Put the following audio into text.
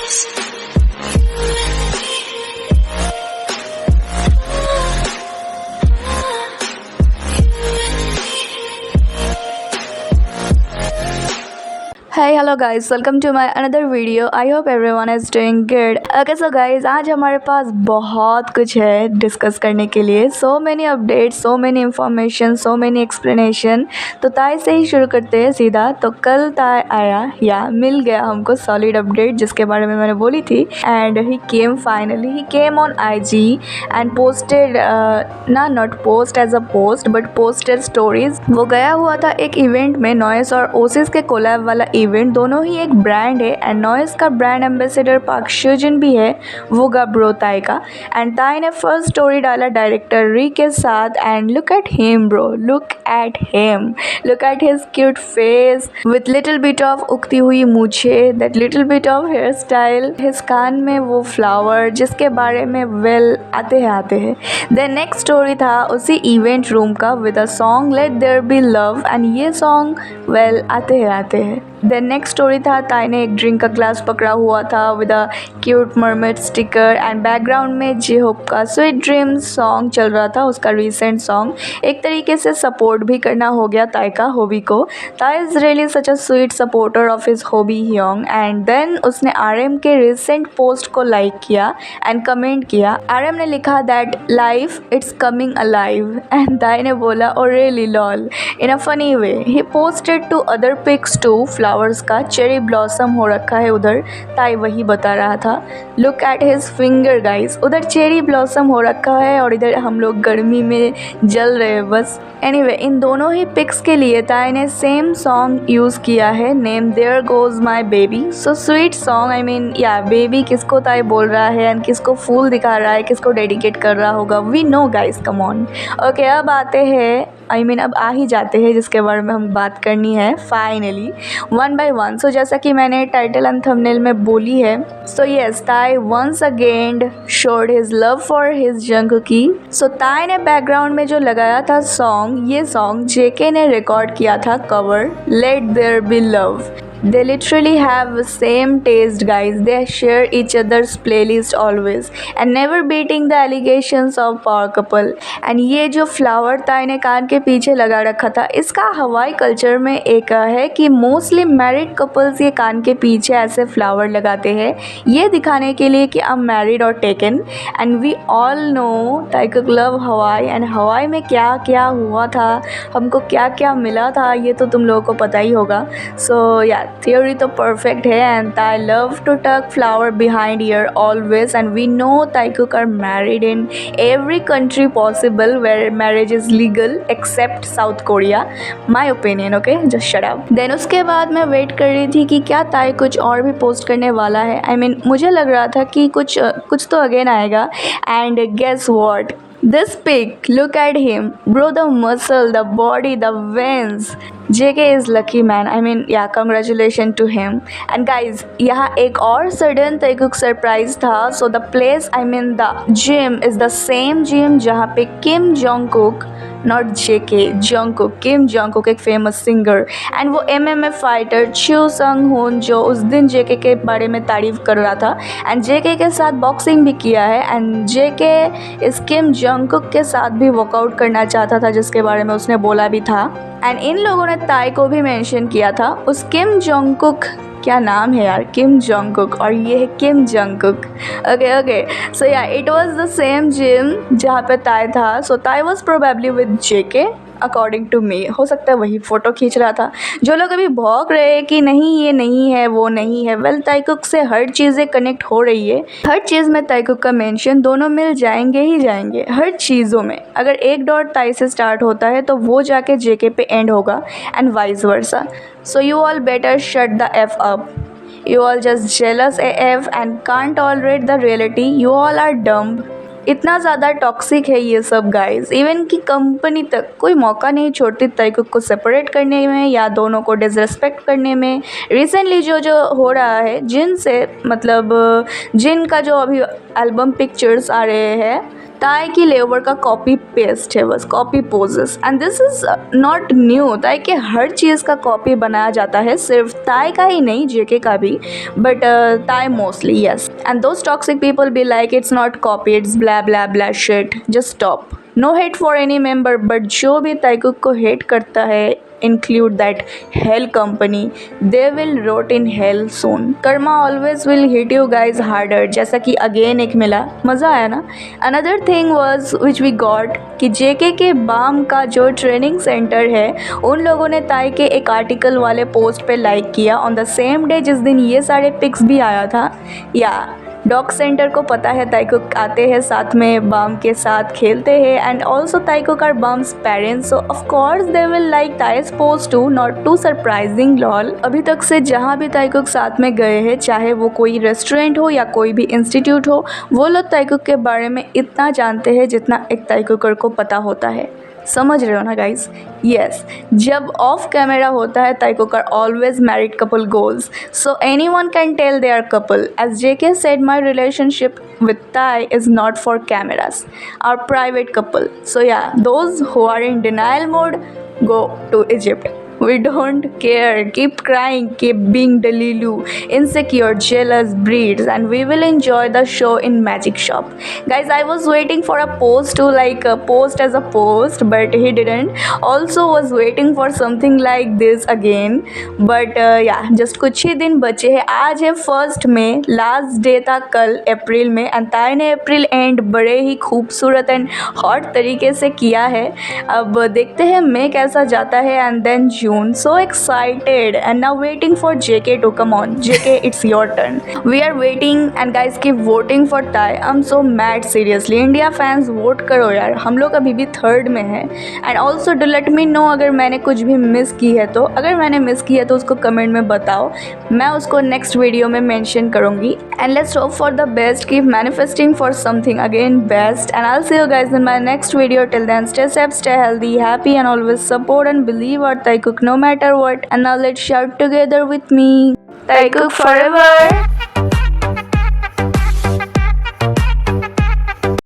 Hey, hello guys, welcome to my another video. I hope everyone is doing good. Okay, so guys, आज हमारे पास बहुत कुछ है discuss करने के लिए. So many updates, so many information, so many explanation. तो ताई से ही शुरू करते हैं सीधा. तो कल ताई आया या मिल गया हमको solid update जिसके बारे में मैंने बोली थी. And he came finally. He came on IG and posted, not post as a post but posted stories. वो गया हुआ था एक इवेंट में. नॉइस और ओसिस के कोलैब वाला इवेंट. दोनों ही एक ब्रांड है एंड नॉइस का ब्रांड एम्बेसडर पार्क शूजिन भी है वोगा ब्रो ताई का. एंड ताई ने फर्स्ट स्टोरी डाला डायरेक्टर री के साथ. And look at him bro, look at him, look at his cute face with little bit of उगती हुई मूछे, that little bit of hair style, his कान में वो फ्लावर जिसके बारे में वेल आते हैं. देन नेक्स्ट स्टोरी था उसी इवेंट रूम का with a song let there be love. And ये सॉन्ग वेल आते हैं. देन नेक्स्ट स्टोरी था ताई ने एक ड्रिंक का ग्लास पकड़ा हुआ था with a cute mermaid sticker. And background में जे होप का स्वीट ड्रीम्स सॉन्ग चल रहा था, उसका रिसेंट सॉन्ग. एक तरीके से सपोर्ट भी करना हो गया ताई का हॉबी को. Tae is really such a sweet supporter of his Hobi hyung. And then उसने RM के रिसेंट पोस्ट को लाइक किया एंड कमेंट किया. RM ने लिखा that life it's coming alive. And Tae ने बोला oh really lol in a funny way. He posted two other pics two flowers का चेरी ब्लॉसम हो रखा है उधर. ताई वही बता रहा था. Look at his finger guys, उधर चेरी ब्लॉसम हो रखा है और इधर हम लोग गर्मी में जल रहे हैं बस. एनीवे इन दोनों ही पिक्स के लिए ताई ने सेम सॉन्ग यूज़ किया है, name there goes my baby. So sweet song. I mean या बेबी किसको ताई बोल रहा है एंड किसको फूल दिखा रहा है, किसको डेडिकेट कर रहा होगा, we know guys, come on. Okay अब आते हैं, अब आ ही जाते हैं जिसके बारे में हम बात करनी है finally one by one. So जैसा कि मैंने टाइटल एंड थंबनेल में बोली है, so yes Tae once again showed his love for his Jungkookie. So Tae ने बैकग्राउंड में जो लगाया था सॉन्ग, ये सॉन्ग JK ने रिकॉर्ड किया था cover, let there be love. They literally have the same taste guys. They share each other's playlist always and never beating the allegations of power couple. And ये जो flower ताई ने कान के पीछे लगा रखा था, इसका हवाई कल्चर में एक है कि मोस्टली मैरिड कपल्स ये कान के पीछे ऐसे फ्लावर लगाते हैं ये दिखाने के लिए कि आई एम मैरिड और taken. And we all know Taekook love Hawaii. And Hawaii में क्या क्या हुआ था, हमको क्या क्या मिला था, ये तो तुम लोगों को पता ही होगा. सो या थियोरी तो परफेक्ट है. And Tae love to tuck flower behind ear always. And we know Taekook are married in every country possible where marriage is legal except South Korea. My opinion, okay just shut up. Then उसके बाद मैं wait कर रही थी कि क्या ताई कुछ और भी पोस्ट करने वाला है. आई मीन मुझे लग रहा था कि कुछ तो अगेन आएगा. And guess what, this pic, look at him bro, the muscle, the body, the veins. JK is lucky man. I mean yeah, congratulations to him. And guys यहाँ एक और sudden ताइकुक सरप्राइज था. So the place, I mean the gym is the same gym जहाँ पे Kim Jongkook, not JK, Jungkook, Kim Jungkook एक famous singer and वो MMA fighter Choo Sung Hoon जो उस दिन JK के बारे में तारीफ कर रहा था एंड JK के साथ बॉक्सिंग भी किया है. एंड JK इस किम जंगकुक के साथ भी वर्कआउट करना चाहता था जिसके बारे में उसने बोला भी था. एंड इन लोगों ने ताई को भी मेंशन किया था. उस किम जोंगकुक, क्या नाम है यार, किम जोंगकुक, और ये है किम Jungkook. Okay so ya it was the same gym जहाँ पे ताई था. So Tae was probably with JK according to me. हो सकता है वही फ़ोटो खींच रहा था. जो लोग अभी भौंक रहे हैं कि नहीं ये नहीं है वो नहीं है, वेल ताइकुक से हर चीज़ें कनेक्ट हो रही है. हर चीज़ में ताइकुक का मेंशन दोनों मिल जाएंगे ही जाएंगे हर चीज़ों में. अगर एक डॉट ताई से स्टार्ट होता है तो वो जाके JK पे एंड होगा and vice versa. So you all better shut the F up. You all just jealous AF and can't tolerate the reality. You all are dumb. इतना ज़्यादा टॉक्सिक है ये सब गाइस. इवन की कंपनी तक कोई मौका नहीं छोड़ती ताइकुक को सेपरेट करने में या दोनों को डिसरेस्पेक्ट करने में. रिसेंटली जो हो रहा है जिन से मतलब जिन का जो अभी एल्बम पिक्चर्स आ रहे हैं ताई की लेवर का कॉपी पेस्ट है, बस copy poses. And this is not new, Tae के हर चीज़ का कॉपी बनाया जाता है, सिर्फ ताई का ही नहीं जेके का भी, but Tae mostly yes. And those toxic people be like it's not copy, it's blah blah blah shit, just stop. No hate for any member, but जो भी ताइकुक को हेट करता है, include that hell company, they will rot in hell soon. Karma always will hit you guys harder, जैसा कि again एक मिला, मज़ा आया ना। Another thing was which we got कि जेके के बाम का जो ट्रेनिंग सेंटर है, उन लोगों ने ताई के एक आर्टिकल वाले पोस्ट पे लाइक किया ऑन द सेम डे जिस दिन ये सारे पिक्स भी आया था। या डॉग सेंटर को पता है ताइकुक आते हैं, साथ में बाम के साथ खेलते हैं, and also Taekook are Bam's parents, so of course they will like Tae's post too, not too surprising lol. अभी तक से जहाँ भी ताइकुक साथ में गए हैं, चाहे वो कोई रेस्टोरेंट हो या कोई भी इंस्टीट्यूट हो, वो लोग ताइकुक के बारे में इतना जानते हैं जितना एक ताइकुकर को पता होता है। समझ रहे हो ना गाइज? यस, जब ऑफ कैमरा होता है Taekook are always married couple goals, so anyone can tell they are couple. As JK said, my relationship with Thai is not for cameras, our private couple. So yeah, those who are in denial mode, go to Egypt. We don't care. Keep crying, keep being Dalilu, insecure, jealous breeds, and we will enjoy the show in Magic Shop. Guys, I was waiting for a post to post as a post, but he didn't. Also was waiting for something like this again, but yeah, just कुछ ही दिन बचे हैं। आज है 1 मई, last day था कल अप्रैल में, and Tae ने अप्रैल एंड बड़े ही खूबसूरत एंड हॉट तरीके से किया है। अब देखते हैं मई कैसा जाता है, and then June. So excited and now waiting for JK to come on. JK, it's your turn. We are waiting and guys keep voting for Thai. I'm so mad seriously. India fans vote करो यार, हम लोग अभी भी 3rd में हैं। And also do let me know अगर मैंने कुछ भी मिस की है तो, अगर मैंने मिस की है तो उसको कमेंट में बताओ, मैं उसको नेक्स्ट वीडियो में मेंशन करूँगी। And let's hope for the best. Keep manifesting for something again best. And I'll see you guys in my next video. Till then, stay safe, stay healthy, happy, and always support and believe our Thai cook no matter what. And now let's shout together with me, Thai cook forever.